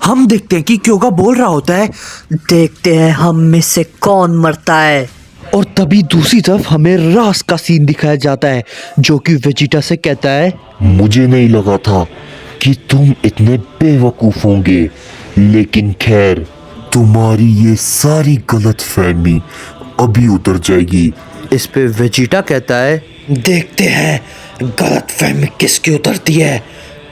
हम देखते हैं कि क्योगा बोल रहा होता है, देखते हैं हम में से कौन मरता है। और तभी दूसरी तरफ हमें रास का सीन दिखाया जाता है जो कि वेजिटा से कहता है, मुझे नहीं लगा था कि तुम इतने बेवकूफ होंगे, लेकिन खैर तुम्हारी ये सारी गलतफहमी अभी उतर जाएगी। इस पे वेजिटा कहता है, देखते हैं गलतफहमी किसकी उतरती है,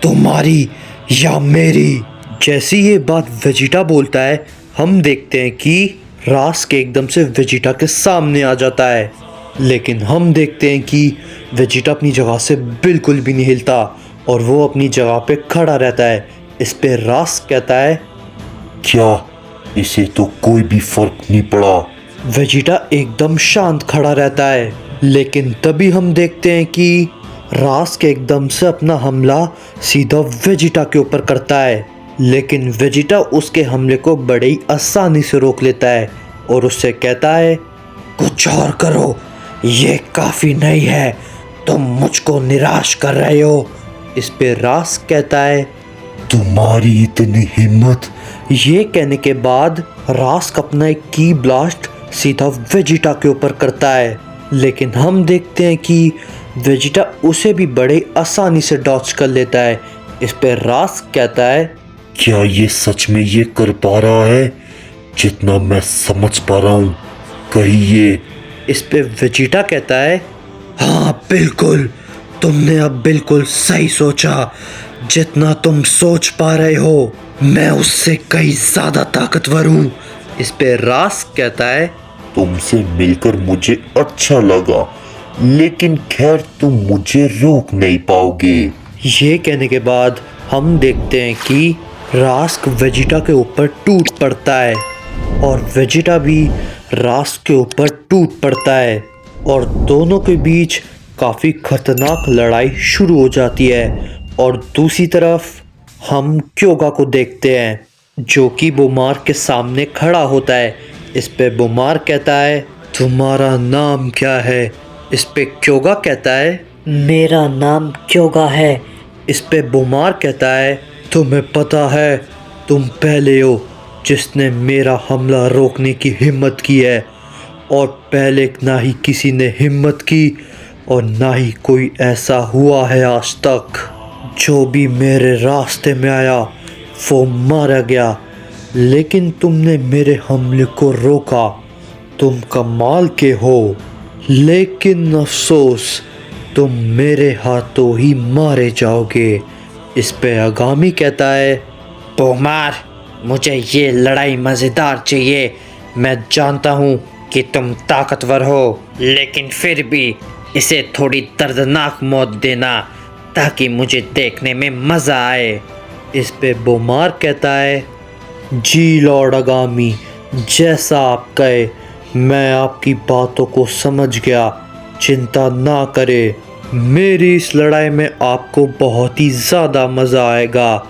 तुम्हारी या मेरी। जैसी ये बात वेजिटा बोलता है, हम देखते हैं कि रास्क एकदम से वेजिटा के सामने आ जाता है। लेकिन हम देखते हैं कि वेजिटा अपनी जगह से बिल्कुल भी नहीं हिलता और वो अपनी जगह पे खड़ा रहता है। इस पे रास्क कहता है, क्या इसे तो कोई भी फर्क नहीं पड़ा। वेजिटा एकदम शांत खड़ा रहता है। लेकिन तभी हम देखते हैं कि रास्क एकदम से अपना हमला सीधा वेजिटा के ऊपर करता है। लेकिन वेजिटा उसके हमले को बड़ी आसानी से रोक लेता है और उससे कहता है, कुछ और करो, ये काफी नहीं है, तुम मुझको निराश कर रहे हो। इस पे रास्क कहता है, तुम्हारी इतनी हिम्मत। ये कहने के बाद रास्क अपना एक की ब्लास्ट सीधा वेजिटा के ऊपर करता है। लेकिन हम देखते हैं कि वेजिटा उसे भी बड़े आसानी से डॉच कर लेता है। इस पे रास्क कहता है, क्या ये सच में ये कर पा रहा है? जितना मैं समझ पा रहा हूँ, कहीं ये। इस पे वेजिटा कहता है, हाँ बिल्कुल, तुमने अब बिल्कुल सही सोचा। जितना तुम सोच पा रहे हो, मैं उससे कई ज्यादा ताकतवर हूँ। इस पे रास्क कहता है, तुमसे मिलकर मुझे अच्छा लगा, लेकिन खैर तुम मुझे रोक नहीं पाओगे। ये कहने के बाद हम देखते हैं कि रास्क वेजिटा के ऊपर टूट पड़ता है और वेजिटा भी रास्क के ऊपर टूट पड़ता है और दोनों के बीच काफ़ी खतरनाक लड़ाई शुरू हो जाती है। और दूसरी तरफ हम क्योगा को देखते हैं जो कि बोमार के सामने खड़ा होता है। इस पे बोमार कहता है, तुम्हारा नाम क्या है? इस पे क्योगा कहता है, मेरा नाम क्योगा है। इस पे बोमार कहता है, तुम्हें पता है तुम पहले हो जिसने मेरा हमला रोकने की हिम्मत की है, और पहले ना ही किसी ने हिम्मत की और ना ही कोई ऐसा हुआ है आज तक। जो भी मेरे रास्ते में आया वो मारा गया, लेकिन तुमने मेरे हमले को रोका। तुम कमाल के हो, लेकिन अफसोस तुम मेरे हाथों ही मारे जाओगे। इस पे आगामी कहता है, बोमार, मुझे ये लड़ाई मज़ेदार चाहिए। मैं जानता हूँ कि तुम ताकतवर हो, लेकिन फिर भी इसे थोड़ी दर्दनाक मौत देना ताकि मुझे देखने में मज़ा आए। इस पे बोमार कहता है, जी लॉर्ड आगामी, जैसा आप कहे, मैं आपकी बातों को समझ गया। चिंता ना करे, मेरी इस लड़ाई में आपको बहुत ही ज़्यादा मज़ा आएगा।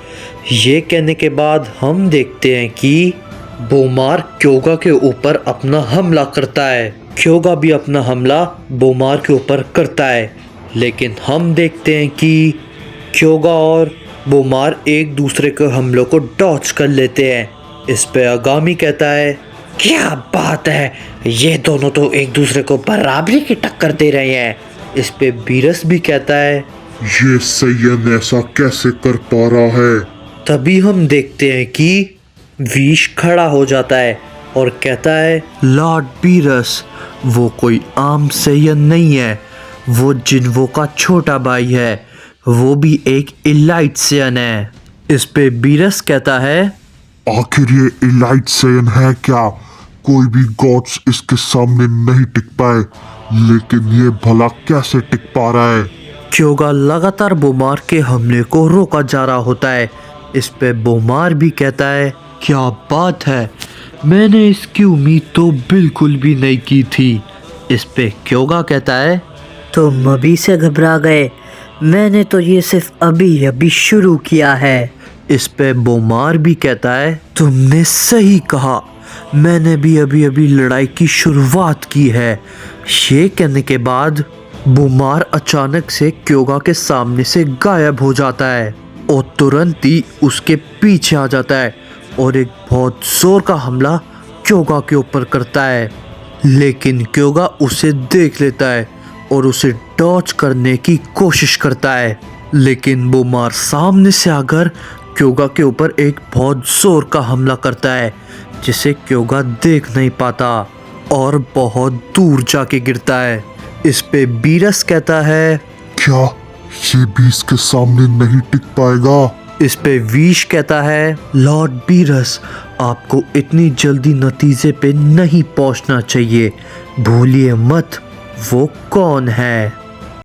ये कहने के बाद हम देखते हैं कि बोमार क्योगा के ऊपर अपना हमला करता है। क्योगा भी अपना हमला बोमार के ऊपर करता है, लेकिन हम देखते हैं कि क्योगा और बोमार एक दूसरे के हमलों को डॉच कर लेते हैं। इस पे आगामी कहता है, क्या बात है, ये दोनों तो एक दूसरे को बराबरी की टक्कर दे रहे हैं। इस पे बीरस भी कहता है, ये सैयन ऐसा कैसे कर पा रहा है? तभी हम देखते हैं कि वीश खड़ा हो जाता है और कहता है, लॉर्ड बीरस, वो कोई आम सैयन नहीं है, वो जिन्वो का छोटा भाई है, वो भी एक इलाइट सैयन है। इस पे बीरस कहता है, आखिर ये इलाइट सैयन है क्या? कोई भी गॉड्स इसके सामने नहीं टिक पाए, लेकिन ये भला कैसे टिक पा रहा है? क्योगा लगातार बोमार के हमले को रोका जा रहा होता है। इस पे बोमार भी कहता है, क्या बात है, मैंने इसकी उम्मीद तो बिल्कुल भी नहीं की थी। इस पे क्योगा कहता है, तुम अभी से घबरा गए, मैंने तो ये सिर्फ अभी अभी शुरू किया है। इस पे बोमार भी कहता है, तुमने सही कहा, मैंने भी अभी अभी लड़ाई की शुरुआत की है। ये कहने के बाद बोमार अचानक से क्योगा के सामने से गायब हो जाता है और तुरंत ही उसके पीछे आ जाता है और एक बहुत जोर का हमला क्योगा के ऊपर करता है, लेकिन क्योगा उसे देख लेता है और उसे डॉच करने की कोशिश करता है। लेकिन बोमार सामने से आकर क्योगा के ऊपर एक बहुत जोर का हमला करता है, जिसे क्योगा देख नहीं पाता और बहुत दूर जाके गिरता है। इस पे बीरस कहता है, क्या ये भी इसके सामने नहीं टिक पाएगा? इस पे वीश कहता है, लॉर्ड बीरस, आपको इतनी जल्दी नतीजे पे नहीं पहुंचना चाहिए। भूलिए मत वो कौन है।